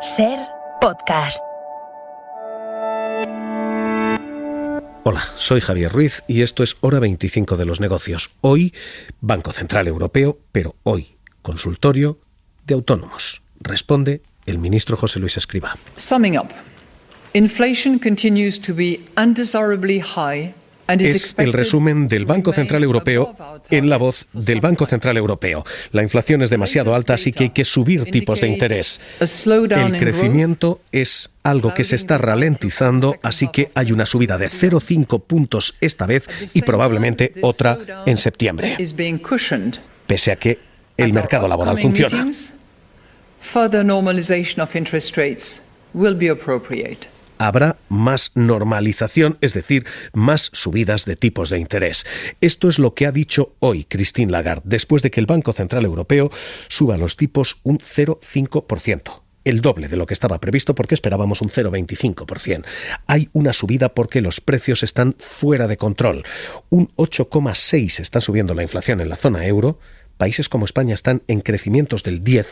SER Podcast. Hola, soy Javier Ruiz y esto es Hora 25 de los negocios. Hoy, Banco Central Europeo, pero hoy, consultorio de autónomos. Responde el ministro José Luis Escrivá. Summing up, inflation continues to be undesirably high. Es el resumen del Banco Central Europeo en la voz del Banco Central Europeo. La inflación es demasiado alta, así que hay que subir tipos de interés. El crecimiento es algo que se está ralentizando, así que hay una subida de 0,5 puntos esta vez y probablemente otra en septiembre. Pese a que el mercado laboral funciona. Further normalization of interest rates will be appropriate. Habrá más normalización, es decir, más subidas de tipos de interés. Esto es lo que ha dicho hoy Christine Lagarde, después de que el Banco Central Europeo suba los tipos un 0,5%. El doble de lo que estaba previsto porque esperábamos un 0,25%. Hay una subida porque los precios están fuera de control. Un 8,6% está subiendo la inflación en la zona euro. Países como España están en crecimientos del 10%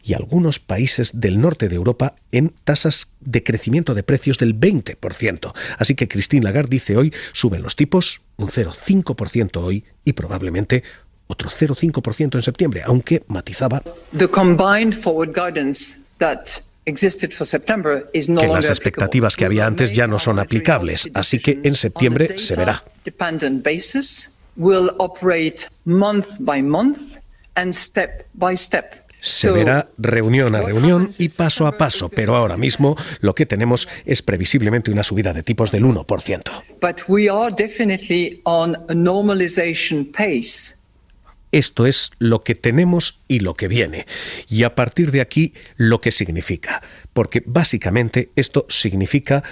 y algunos países del norte de Europa en tasas de crecimiento de precios del 20%. Así que Christine Lagarde dice hoy suben los tipos un 0,5% hoy y probablemente otro 0,5% en septiembre, aunque matizaba The combined forward guidance that que las expectativas que había antes ya no son aplicables, así que en septiembre se verá. Will operate month by month and step by step. Se verá reunión a reunión y paso a paso, pero ahora mismo lo que tenemos es previsiblemente una subida de tipos del 1%. But we are definitely on a normalization pace. Esto es lo que tenemos y lo que viene. Y a partir de aquí, lo que significa. Porque básicamente esto significa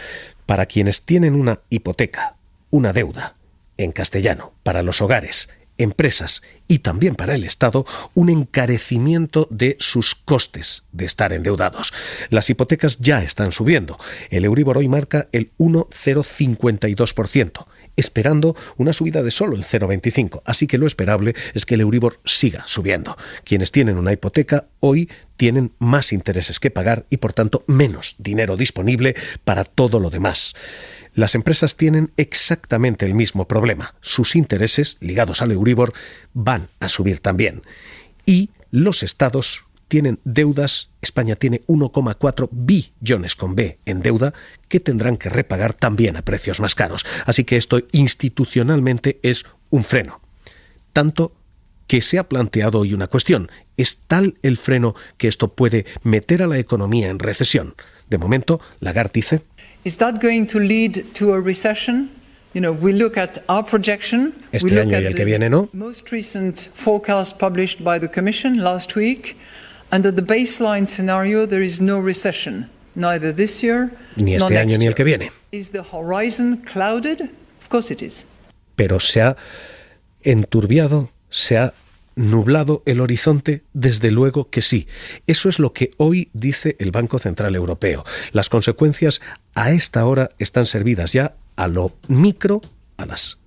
para quienes tienen una hipoteca, una deuda, en castellano, para los hogares, empresas y también para el Estado, un encarecimiento de sus costes de estar endeudados. Las hipotecas ya están subiendo. El Euribor hoy marca el 1,052%, esperando una subida de solo el 0,25%. Así que lo esperable es que el Euribor siga subiendo. Quienes tienen una hipoteca hoy tienen más intereses que pagar y, por tanto, menos dinero disponible para todo lo demás. Las empresas tienen exactamente el mismo problema. Sus intereses, ligados al Euribor, van a subir también. Y los estados tienen deudas. España tiene 1,4 billones con B en deuda que tendrán que repagar también a precios más caros. Así que esto institucionalmente es un freno. Tanto que se ha planteado hoy una cuestión. ¿Es tal el freno que esto puede meter a la economía en recesión? De momento, Lagarde dice: Is that going to lead to a recession? We look at our projection. Este año y el que viene, ¿no? Most recent forecast published by the Commission last week. Under the baseline scenario, there is no recession, neither this year ni este año ni el que viene. Is the horizon clouded? Of course it is. Pero se ha enturbiado, se ha nublado el horizonte, desde luego que sí. Eso es lo que hoy dice el Banco Central Europeo. Las consecuencias a esta hora están servidas ya a lo micro, a las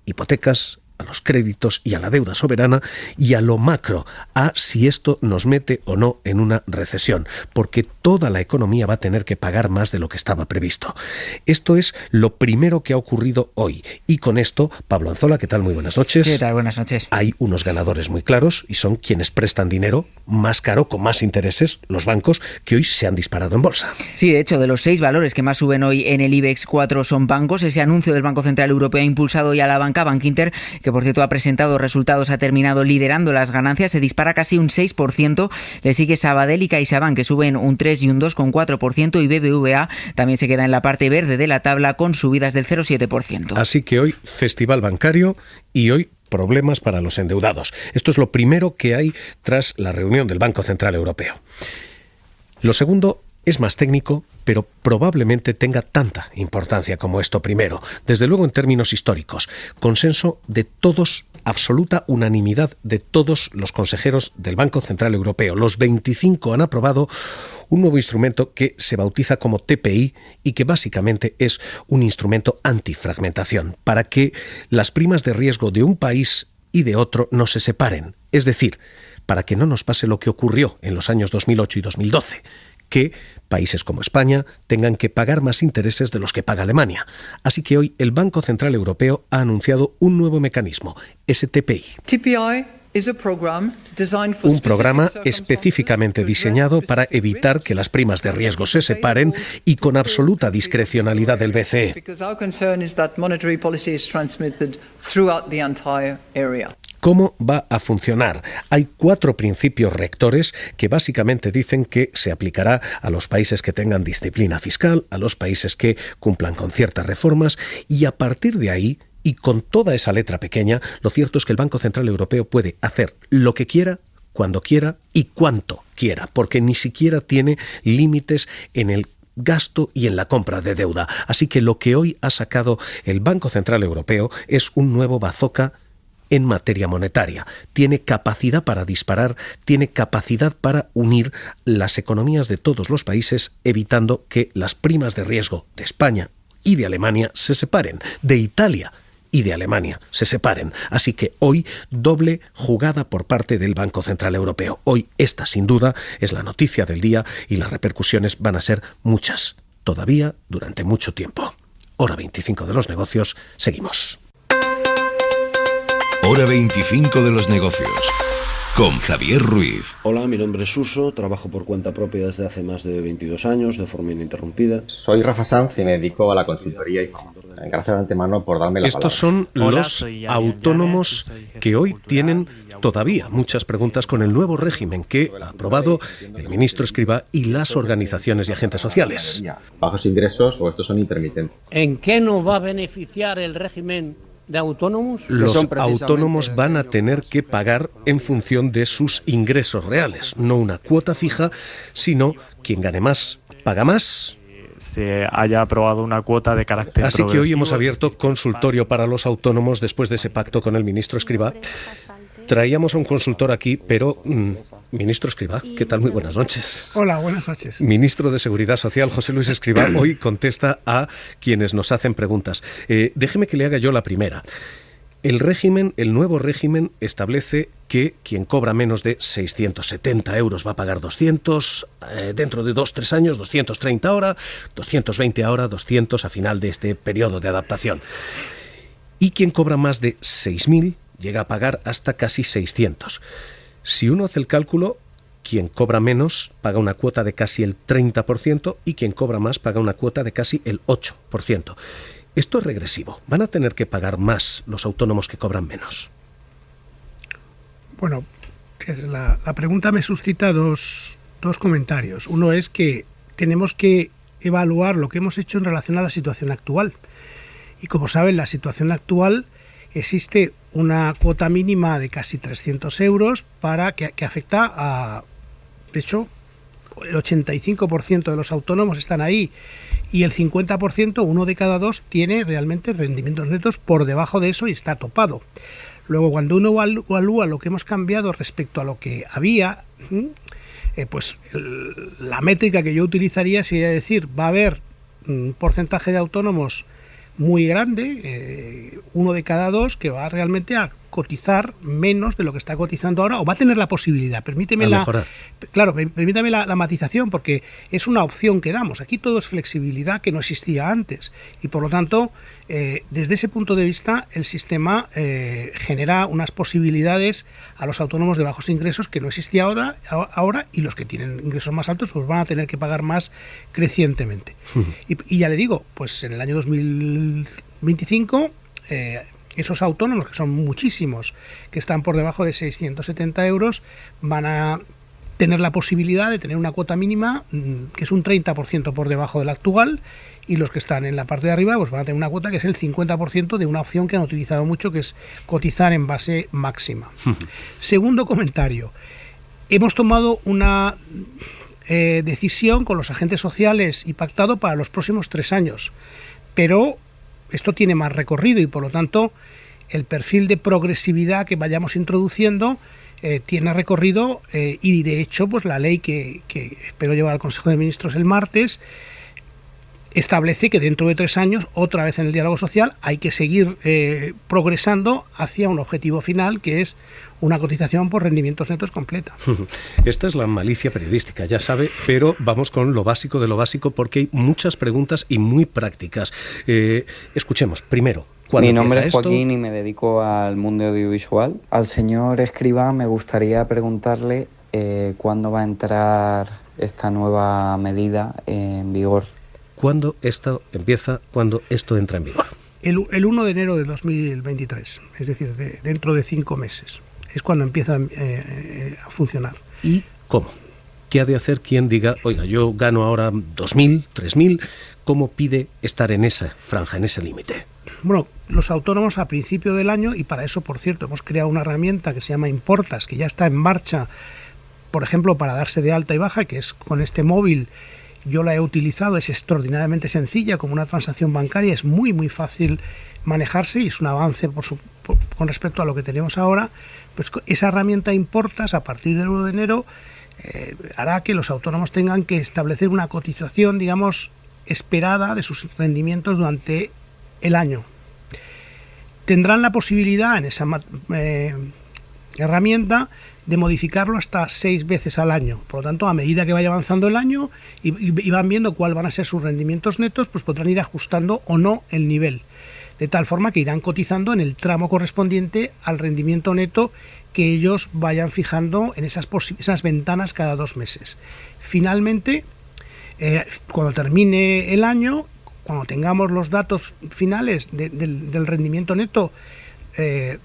hipotecas, a los créditos y a la deuda soberana, y a lo macro, a si esto nos mete o no en una recesión, porque toda la economía va a tener que pagar más de lo que estaba previsto. Esto es lo primero que ha ocurrido hoy. Y con esto, Pablo Anzola, ¿qué tal? Muy buenas noches. ¿Qué tal? Buenas noches. Hay unos ganadores muy claros y son quienes prestan dinero más caro, con más intereses, los bancos, que hoy se han disparado en bolsa. Sí, de hecho, de los 6 valores que más suben hoy en el IBEX, 4 son bancos. Ese anuncio del Banco Central Europeo ha impulsado ya la banca Bankinter, que por cierto ha presentado resultados, ha terminado liderando las ganancias, se dispara casi un 6%, le sigue Sabadell y CaixaBank, que suben un 3 y un 2,4%, y BBVA también se queda en la parte verde de la tabla con subidas del 0,7%. Así que hoy festival bancario y hoy problemas para los endeudados. Esto es lo primero que hay tras la reunión del Banco Central Europeo. Lo segundo es más técnico, pero probablemente tenga tanta importancia como esto primero. Desde luego, en términos históricos, consenso de todos, absoluta unanimidad de todos los consejeros del Banco Central Europeo. Los 25 han aprobado un nuevo instrumento que se bautiza como TPI y que básicamente es un instrumento antifragmentación, para que las primas de riesgo de un país y de otro no se separen. Es decir, para que no nos pase lo que ocurrió en los años 2008 y 2012, que países como España tengan que pagar más intereses de los que paga Alemania. Así que hoy el Banco Central Europeo ha anunciado un nuevo mecanismo, STPI. Un programa específicamente diseñado para evitar que las primas de riesgo se separen y con absoluta discrecionalidad del BCE. ¿Cómo va a funcionar? Hay 4 principios rectores que básicamente dicen que se aplicará a los países que tengan disciplina fiscal, a los países que cumplan con ciertas reformas, y a partir de ahí, y con toda esa letra pequeña, lo cierto es que el Banco Central Europeo puede hacer lo que quiera, cuando quiera y cuanto quiera, porque ni siquiera tiene límites en el gasto y en la compra de deuda. Así que lo que hoy ha sacado el Banco Central Europeo es un nuevo bazooka en materia monetaria. Tiene capacidad para disparar, tiene capacidad para unir las economías de todos los países, evitando que las primas de riesgo de España y de Alemania se separen, de Italia y de Alemania se separen. Así que hoy doble jugada por parte del Banco Central Europeo. Hoy esta sin duda es la noticia del día y las repercusiones van a ser muchas, todavía durante mucho tiempo. Hora 25 de los negocios, seguimos. Hora 25 de los negocios, con Javier Ruiz. Hola, mi nombre es Suso, trabajo por cuenta propia desde hace más de 22 años, de forma ininterrumpida. Soy Rafa Sanz y me dedico a la consultoría y gracias de antemano por darme la palabra. Estos son los autónomos que hoy tienen todavía muchas preguntas con el nuevo régimen que ha aprobado el ministro Escrivá y las organizaciones y agentes sociales. ¿Bajos ingresos o estos son intermitentes? ¿En qué nos va a beneficiar el régimen de autónomos? Los autónomos van a tener que pagar en función de sus ingresos reales, no una cuota fija, sino quien gane más, paga más. Se haya aprobado una cuota de carácter Así que hoy hemos abierto consultorio para los autónomos después de ese pacto con el ministro Escrivá. Traíamos a un consultor aquí, pero ministro Escrivá, ¿qué tal? Muy buenas noches. Hola, buenas noches. Ministro de Seguridad Social, José Luis Escrivá, hoy contesta a quienes nos hacen preguntas. Déjeme que le haga yo la primera. El nuevo régimen establece que quien cobra menos de 670 euros va a pagar 200, dentro de 2-3 años 230 ahora, 220 ahora, 200 a final de este periodo de adaptación. Y quien cobra más de 6.000 llega a pagar hasta casi 600. Si uno hace el cálculo, quien cobra menos paga una cuota de casi el 30% y quien cobra más paga una cuota de casi el 8%. Esto es regresivo. ¿Van a tener que pagar más los autónomos que cobran menos? Bueno, la pregunta me suscita dos comentarios. Uno es que tenemos que evaluar lo que hemos hecho en relación a la situación actual. Y como saben, la situación actual existe una cuota mínima de casi 300 euros para que afecta a, de hecho, el 85% de los autónomos están ahí y el 50%, 1 de cada 2, tiene realmente rendimientos netos por debajo de eso y está topado. Luego, cuando uno evalúa lo que hemos cambiado respecto a lo que había, pues la métrica que yo utilizaría sería decir, va a haber un porcentaje de autónomos muy grande, 1 de cada 2, que va realmente a cotizar menos de lo que está cotizando ahora, o va a tener la posibilidad. Permítame la matización, porque es una opción que damos. Aquí todo es flexibilidad que no existía antes, y por lo tanto, desde ese punto de vista, el sistema genera unas posibilidades a los autónomos de bajos ingresos que no existía ahora, y los que tienen ingresos más altos pues van a tener que pagar más crecientemente. Y ya le digo, pues en el año 2025 esos autónomos, que son muchísimos, que están por debajo de 670 euros, van a tener la posibilidad de tener una cuota mínima que es un 30% por debajo de la actual, y los que están en la parte de arriba pues van a tener una cuota que es el 50% de una opción que han utilizado mucho, que es cotizar en base máxima. Segundo comentario. Hemos tomado una decisión con los agentes sociales y pactado para los próximos 3 años, pero esto tiene más recorrido y por lo tanto el perfil de progresividad que vayamos introduciendo tiene recorrido y de hecho pues la ley que espero llevar al Consejo de Ministros el martes establece que dentro de 3 años, otra vez en el diálogo social, hay que seguir progresando hacia un objetivo final, que es una cotización por rendimientos netos completa. Esta es la malicia periodística, ya sabe, pero vamos con lo básico de lo básico, porque hay muchas preguntas y muy prácticas. Escuchemos, primero, mi nombre es Joaquín y me dedico al mundo audiovisual. Al señor Escrivá me gustaría preguntarle cuándo va a entrar esta nueva medida en vigor. ¿Cuándo esto empieza? ¿Cuándo esto entra en vigor? El 1 de enero de 2023, es decir, dentro de 5 meses. Es cuando empieza a funcionar. ¿Y cómo? ¿Qué ha de hacer quien diga, oiga, yo gano ahora 2.000, 3.000? ¿Cómo pide estar en esa franja, en ese límite? Bueno, los autónomos a principio del año, y para eso, por cierto, hemos creado una herramienta que se llama Importas, que ya está en marcha, por ejemplo, para darse de alta y baja, que es con este móvil. Yo la he utilizado, es extraordinariamente sencilla, como una transacción bancaria, es muy muy fácil manejarse y es un avance con respecto a lo que tenemos ahora. Pues esa herramienta Importas, a partir del 1 de enero, hará que los autónomos tengan que establecer una cotización, digamos, esperada de sus rendimientos durante el año. Tendrán la posibilidad en esa herramienta de modificarlo hasta 6 veces al año. Por lo tanto, a medida que vaya avanzando el año y van viendo cuáles van a ser sus rendimientos netos, pues podrán ir ajustando o no el nivel. De tal forma que irán cotizando en el tramo correspondiente al rendimiento neto que ellos vayan fijando en esas ventanas cada 2 meses. Finalmente, cuando termine el año, cuando tengamos los datos finales del rendimiento neto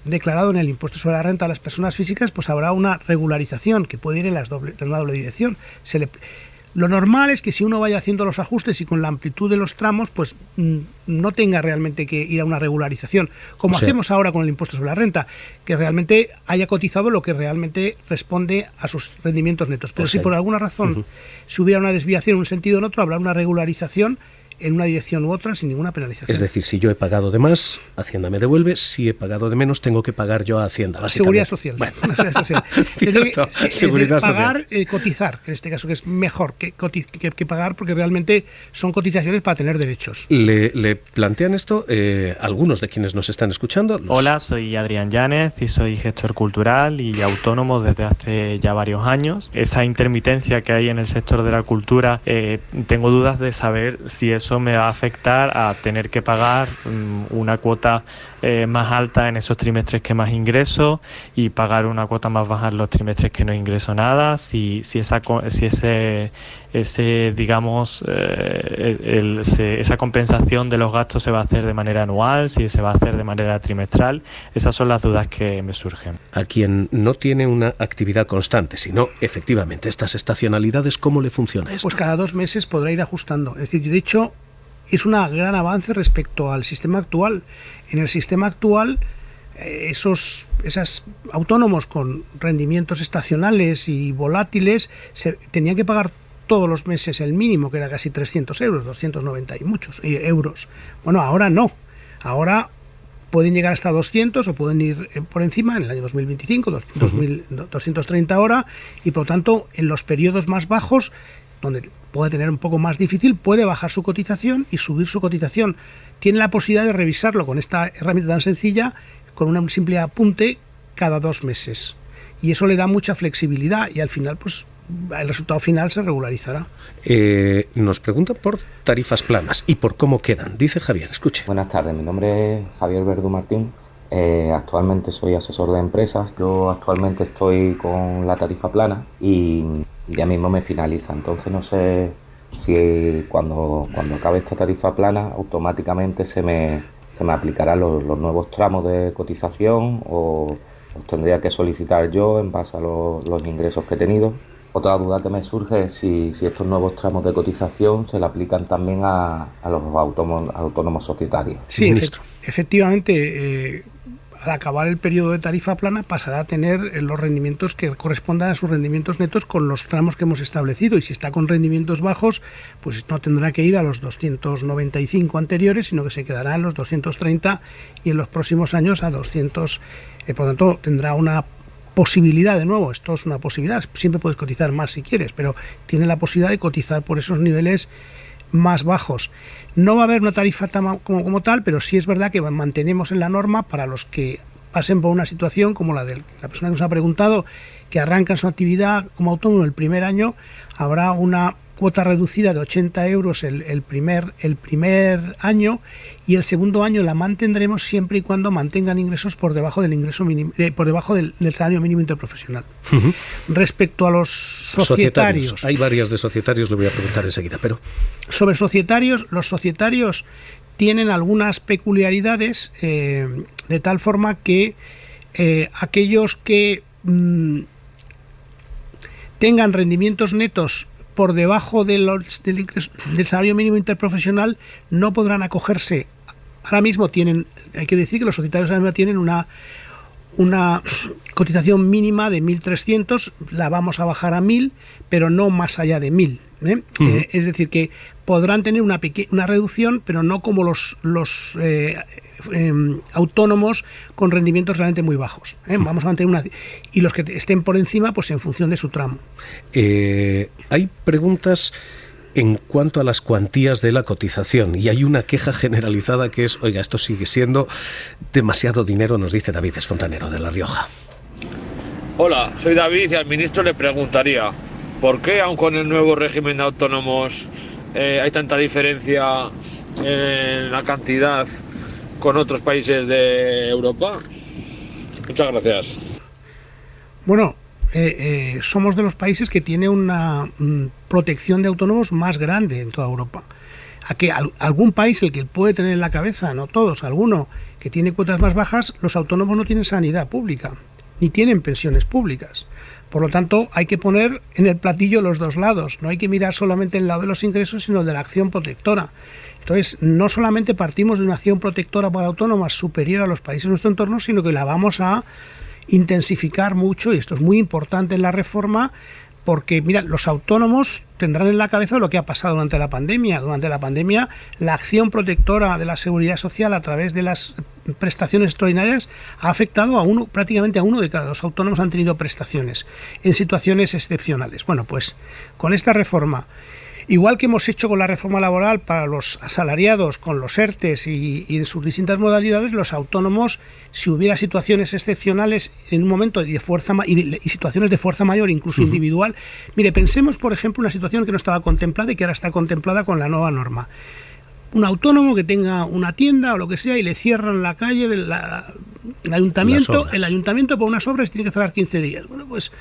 declarado en el impuesto sobre la renta a las personas físicas, pues habrá una regularización que puede ir en la doble dirección. Lo normal es que si uno vaya haciendo los ajustes y con la amplitud de los tramos, pues no tenga realmente que ir a una regularización, como hacemos ahora con el impuesto sobre la renta, que realmente haya cotizado lo que realmente responde a sus rendimientos netos. Pero si por alguna razón si hubiera una desviación en un sentido o en otro, habrá una regularización en una dirección u otra sin ninguna penalización. Es decir, si yo he pagado de más, Hacienda me devuelve; si he pagado de menos, tengo que pagar yo a Hacienda, básicamente. Seguridad social. Bueno. Seguridad pagar, social. Cotizar, en este caso, que es mejor que pagar, porque realmente son cotizaciones para tener derechos. ¿Le plantean esto algunos de quienes nos están escuchando? Hola, soy Adrián Yánez y soy gestor cultural y autónomo desde hace ya varios años. Esa intermitencia que hay en el sector de la cultura, tengo dudas de saber si eso me va a afectar a tener que pagar una cuota más alta en esos trimestres que más ingreso y pagar una cuota más baja en los trimestres que no ingreso nada, si esa compensación de los gastos se va a hacer de manera anual, si se va a hacer de manera trimestral. Esas son las dudas que me surgen. A quien no tiene una actividad constante, sino efectivamente estas estacionalidades, ¿cómo le funciona esto? Pues cada 2 meses podrá ir ajustando. Es decir, de hecho, es un gran avance respecto al sistema actual. En el sistema actual, esos autónomos con rendimientos estacionales y volátiles tenían que pagar todos los meses el mínimo, que era casi 300 euros, 290 y muchos euros. Bueno, ahora no. Ahora pueden llegar hasta 200 o pueden ir por encima en el año 2025, 230 ahora, y por lo tanto, en los periodos más bajos, donde puede tener un poco más difícil, puede bajar su cotización y subir su cotización. Tiene la posibilidad de revisarlo con esta herramienta tan sencilla, con un simple apunte cada 2 meses. Y eso le da mucha flexibilidad y al final, pues, el resultado final se regularizará. Nos pregunta por tarifas planas y por cómo quedan. Dice Javier, escuche. Buenas tardes, mi nombre es Javier Verdú Martín. Actualmente soy asesor de empresas. Yo actualmente estoy con la tarifa plana y ya mismo me finaliza. Entonces no sé si cuando acabe esta tarifa plana automáticamente se me aplicarán los nuevos tramos de cotización o los tendría que solicitar yo en base a los ingresos que he tenido. Otra duda que me surge es si estos nuevos tramos de cotización se le aplican también a los autónomos societarios. Sí, efectivamente, al acabar el periodo de tarifa plana pasará a tener los rendimientos que correspondan a sus rendimientos netos con los tramos que hemos establecido, y si está con rendimientos bajos, pues no tendrá que ir a los 295 anteriores, sino que se quedará en los 230 y en los próximos años a 200. Por lo tanto, tendrá una posibilidad, de nuevo, esto es una posibilidad, siempre puedes cotizar más si quieres, pero tiene la posibilidad de cotizar por esos niveles más bajos. No va a haber una tarifa como tal, pero sí es verdad que mantenemos en la norma para los que pasen por una situación como la de la persona que nos ha preguntado, que arrancan su actividad como autónomo el primer año, habrá una cuota reducida de 80 euros el primer año, y el segundo año la mantendremos siempre y cuando mantengan ingresos por debajo del ingreso mínimo, por debajo del salario mínimo interprofesional. Respecto a los societarios, hay varias de societarios, le voy a preguntar enseguida, pero sobre societarios, los societarios tienen algunas peculiaridades, de tal forma que aquellos que tengan rendimientos netos por debajo del salario mínimo interprofesional no podrán acogerse. Ahora mismo hay que decir que los societarios ahora mismo tienen una cotización mínima de 1.300, la vamos a bajar a 1.000, pero no más allá de 1.000. Es decir, que podrán tener una reducción, pero no como los autónomos con rendimientos realmente muy bajos. Vamos a mantener y los que estén por encima, pues en función de su tramo. Hay preguntas en cuanto a las cuantías de la cotización, y hay una queja generalizada que es, oiga, esto sigue siendo demasiado dinero, nos dice David Esfontanero de La Rioja. Hola, soy David y al ministro le preguntaría, ¿por qué aun con el nuevo régimen de autónomos hay tanta diferencia en la cantidad con otros países de Europa? Muchas gracias. Bueno, somos de los países que tiene una protección de autónomos más grande en toda Europa. A que algún país, el que puede tener en la cabeza, no todos, alguno que tiene cuotas más bajas, los autónomos no tienen sanidad pública, ni tienen pensiones públicas. Por lo tanto, hay que poner en el platillo los dos lados. No hay que mirar solamente el lado de los ingresos, sino el de la acción protectora. Entonces, no solamente partimos de una acción protectora para autónomas superior a los países de nuestro entorno, sino que la vamos a intensificar mucho, y esto es muy importante en la reforma, porque, mira, los autónomos tendrán en la cabeza lo que ha pasado durante la pandemia. Durante la pandemia, la acción protectora de la seguridad social a través de las prestaciones extraordinarias ha afectado prácticamente a uno de cada dos autónomos han tenido prestaciones en situaciones excepcionales. Bueno, pues con esta reforma, igual que hemos hecho con la reforma laboral para los asalariados, con los ERTES y en sus distintas modalidades, los autónomos, si hubiera situaciones excepcionales en un momento de fuerza y situaciones de fuerza mayor, incluso individual. Mire, pensemos, por ejemplo, una situación que no estaba contemplada y que ahora está contemplada con la nueva norma. Un autónomo que tenga una tienda o lo que sea y le cierran la calle, el ayuntamiento por unas obras tiene que cerrar 15 días. Bueno, pues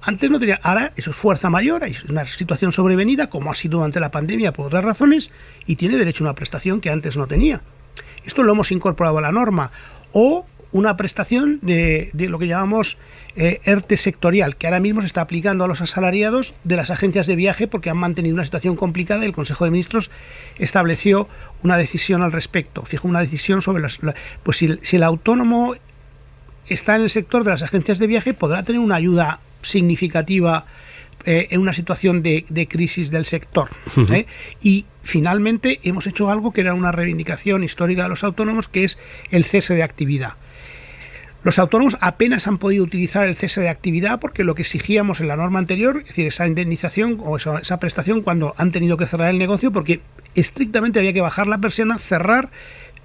antes no tenía, ahora eso es fuerza mayor, es una situación sobrevenida, como ha sido durante la pandemia por otras razones, y tiene derecho a una prestación que antes no tenía. Esto lo hemos incorporado a la norma. O una prestación de lo que llamamos ERTE sectorial, que ahora mismo se está aplicando a los asalariados de las agencias de viaje porque han mantenido una situación complicada y el Consejo de Ministros estableció una decisión al respecto, fijó una decisión sobre pues si el autónomo está en el sector de las agencias de viaje, podrá tener una ayuda significativa en una situación de crisis del sector. Y finalmente hemos hecho algo que era una reivindicación histórica de los autónomos, que es el cese de actividad. Los autónomos apenas han podido utilizar el cese de actividad porque lo que exigíamos en la norma anterior, es decir, esa indemnización o esa prestación cuando han tenido que cerrar el negocio, porque estrictamente había que bajar la persiana, cerrar,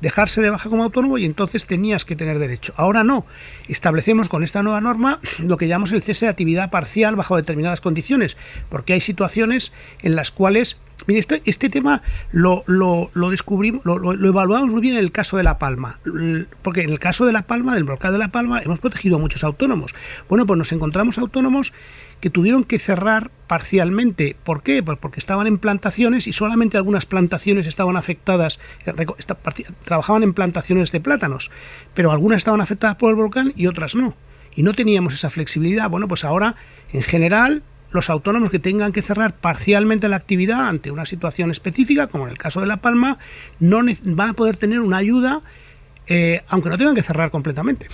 dejarse de baja como autónomo y entonces tenías que tener derecho. Ahora no. Establecemos con esta nueva norma lo que llamamos el cese de actividad parcial bajo determinadas condiciones, porque hay situaciones en las cuales, mire, este tema lo descubrimos, lo evaluamos muy bien en el caso de La Palma, porque en el caso de La Palma, del volcán de La Palma, hemos protegido a muchos autónomos. Bueno, pues nos encontramos autónomos que tuvieron que cerrar parcialmente. ¿Por qué? Pues porque estaban en plantaciones y solamente algunas plantaciones estaban afectadas, trabajaban en plantaciones de plátanos, pero algunas estaban afectadas por el volcán y otras no. Y no teníamos esa flexibilidad. Bueno, pues ahora, en general, los autónomos que tengan que cerrar parcialmente la actividad ante una situación específica, como en el caso de La Palma, no van a poder tener una ayuda, aunque no tengan que cerrar completamente.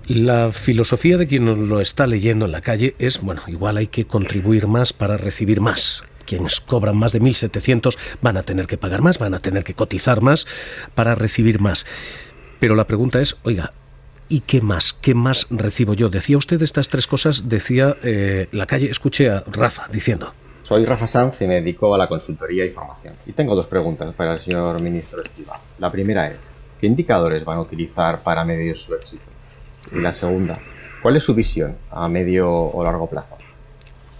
La filosofía de quien nos lo está leyendo en la calle es, bueno, igual hay que contribuir más para recibir más. Quienes cobran más de 1.700 van a tener que pagar más, van a tener que cotizar más para recibir más. Pero la pregunta es, oiga, ¿y qué más? ¿Qué más recibo yo? Decía usted estas tres cosas, decía la calle, escuché a Rafa diciendo. Soy Rafa Sanz y me dedico a la consultoría y formación. Y tengo dos preguntas para el señor ministro Escrivá. La primera es, ¿qué indicadores van a utilizar para medir su éxito? Y la segunda, ¿cuál es su visión a medio o largo plazo?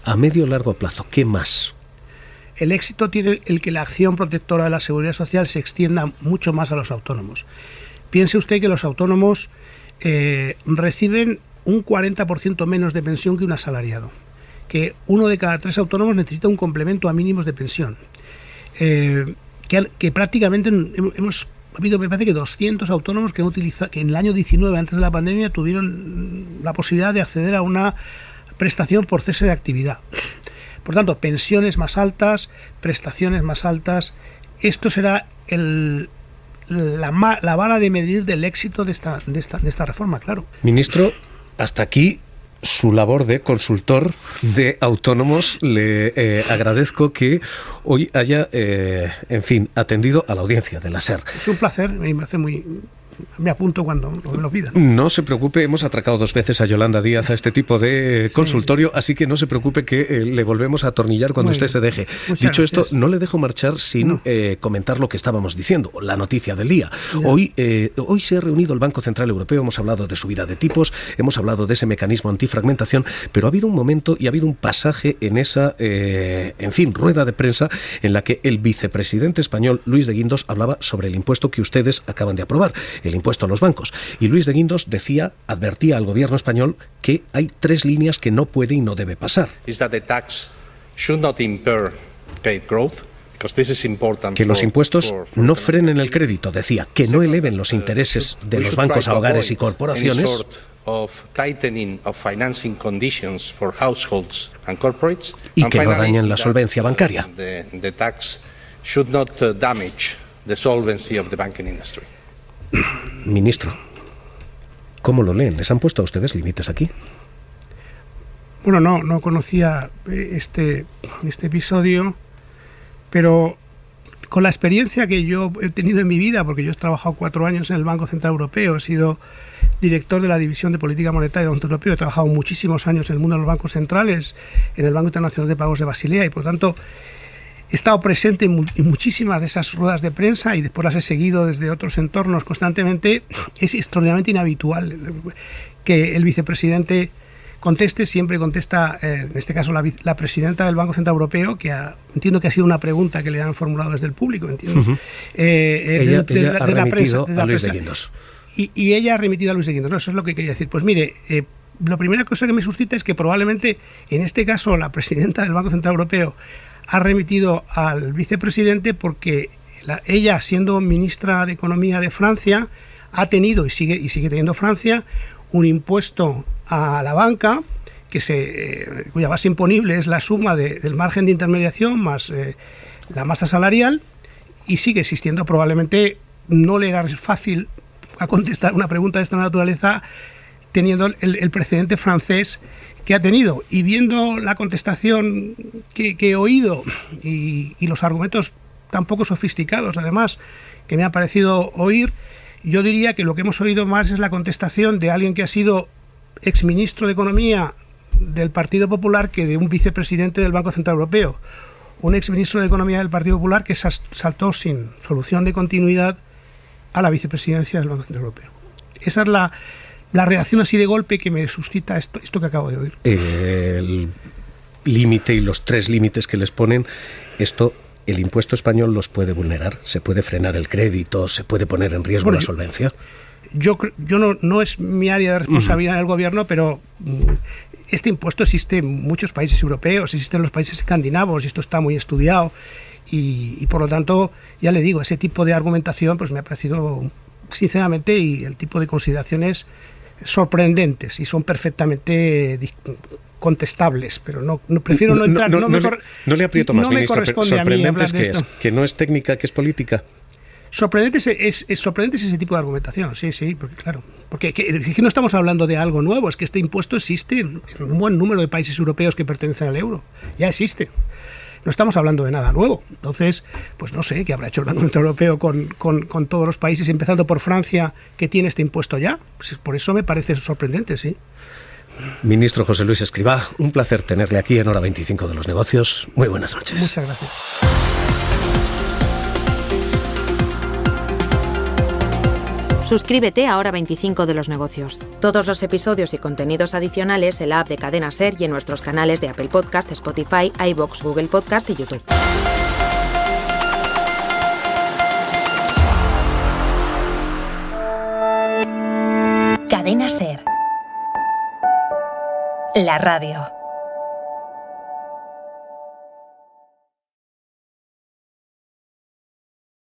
A medio o largo plazo, ¿qué más? El éxito tiene el que la acción protectora de la seguridad social se extienda mucho más a los autónomos. Piense usted que los autónomos reciben un 40% menos de pensión que un asalariado, que 1 de cada 3 autónomos necesita un complemento a mínimos de pensión, que prácticamente ha habido, me parece que 200 autónomos que en el año 19, antes de la pandemia, tuvieron la posibilidad de acceder a una prestación por cese de actividad. Por tanto, pensiones más altas, prestaciones más altas. Esto será la vara de medir del éxito de esta reforma, claro. Ministro, hasta aquí su labor de consultor de autónomos. Le agradezco que hoy haya, atendido a la audiencia de la SER. Es un placer, me hace me apunto cuando me lo pidan. No se preocupe, hemos atracado 2 veces a Yolanda Díaz a este tipo de consultorio, así que no se preocupe que le volvemos a atornillar cuando usted se deje. Dicho esto, no le dejo marchar sin comentar lo que estábamos diciendo, la noticia del día. Hoy se ha reunido el Banco Central Europeo, hemos hablado de subida de tipos, hemos hablado de ese mecanismo antifragmentación, pero ha habido un momento y ha habido un pasaje en esa, rueda de prensa en la que el vicepresidente español, Luis de Guindos, hablaba sobre el impuesto que ustedes acaban de aprobar, el impuesto a los bancos. Y Luis de Guindos advertía al gobierno español que hay 3 líneas que no puede y no debe pasar. Que los impuestos no frenen el crédito, decía, que no eleven los intereses de los bancos a hogares y corporaciones, y que no dañen la solvencia bancaria. Ministro, ¿cómo lo leen? ¿Les han puesto a ustedes límites aquí? Bueno, no conocía este episodio, pero con la experiencia que yo he tenido en mi vida, porque yo he trabajado 4 años en el Banco Central Europeo, he sido director de la División de Política Monetaria del Banco Europeo, he trabajado muchísimos años en el mundo de los bancos centrales, en el Banco Internacional de Pagos de Basilea, y por tanto he estado presente en muchísimas de esas ruedas de prensa y después las he seguido desde otros entornos constantemente. Es extraordinariamente inhabitual que el vicepresidente conteste, siempre contesta, en este caso la presidenta del Banco Central Europeo, que entiendo que ha sido una pregunta que le han formulado desde el público, entiendo. Ella ha remitido a Luis de Guindos. Y ella ha remitido a Luis de Guindos, ¿no? Eso es lo que quería decir. Pues mire, la primera cosa que me suscita es que probablemente, en este caso, la presidenta del Banco Central Europeo ha remitido al vicepresidente porque ella, siendo ministra de Economía de Francia, ha tenido y sigue teniendo Francia un impuesto a la banca cuya base imponible es la suma del margen de intermediación más la masa salarial, y sigue existiendo. Probablemente no le era fácil a contestar una pregunta de esta naturaleza teniendo el precedente francés que ha tenido, y viendo la contestación que he oído y los argumentos tan poco sofisticados, además, que me ha parecido oír, yo diría que lo que hemos oído más es la contestación de alguien que ha sido exministro de Economía del Partido Popular que de un vicepresidente del Banco Central Europeo. Un exministro de Economía del Partido Popular que saltó sin solución de continuidad a la vicepresidencia del Banco Central Europeo. Esa es la reacción así de golpe que me suscita esto que acabo de oír. El límite y los 3 límites que les ponen, ¿el impuesto español los puede vulnerar? ¿Se puede frenar el crédito? ¿Se puede poner en riesgo la solvencia? Yo no es mi área de responsabilidad del gobierno, pero este impuesto existe en muchos países europeos, existe en los países escandinavos, y esto está muy estudiado, y por lo tanto, ya le digo, ese tipo de argumentación pues me ha parecido, sinceramente, y el tipo de consideraciones sorprendentes, y son perfectamente contestables, pero no prefiero no entrar. No le aprieto más, ministro, pero sorprendente es que es, que no es técnica, que es política. Sorprendente es ese tipo de argumentación, sí, porque claro, porque no estamos hablando de algo nuevo, es que este impuesto existe en un buen número de países europeos que pertenecen al euro, ya existe. No estamos hablando de nada nuevo. Entonces, pues no sé qué habrá hecho el Banco Central Europeo con todos los países, empezando por Francia, que tiene este impuesto ya. Pues por eso me parece sorprendente, sí. Ministro José Luis Escrivá, un placer tenerle aquí en Hora 25 de los Negocios. Muy buenas noches. Muchas gracias. Suscríbete a Hora 25 de los Negocios. Todos los episodios y contenidos adicionales en la app de Cadena SER y en nuestros canales de Apple Podcast, Spotify, iVoox, Google Podcast y YouTube. Cadena SER. La radio.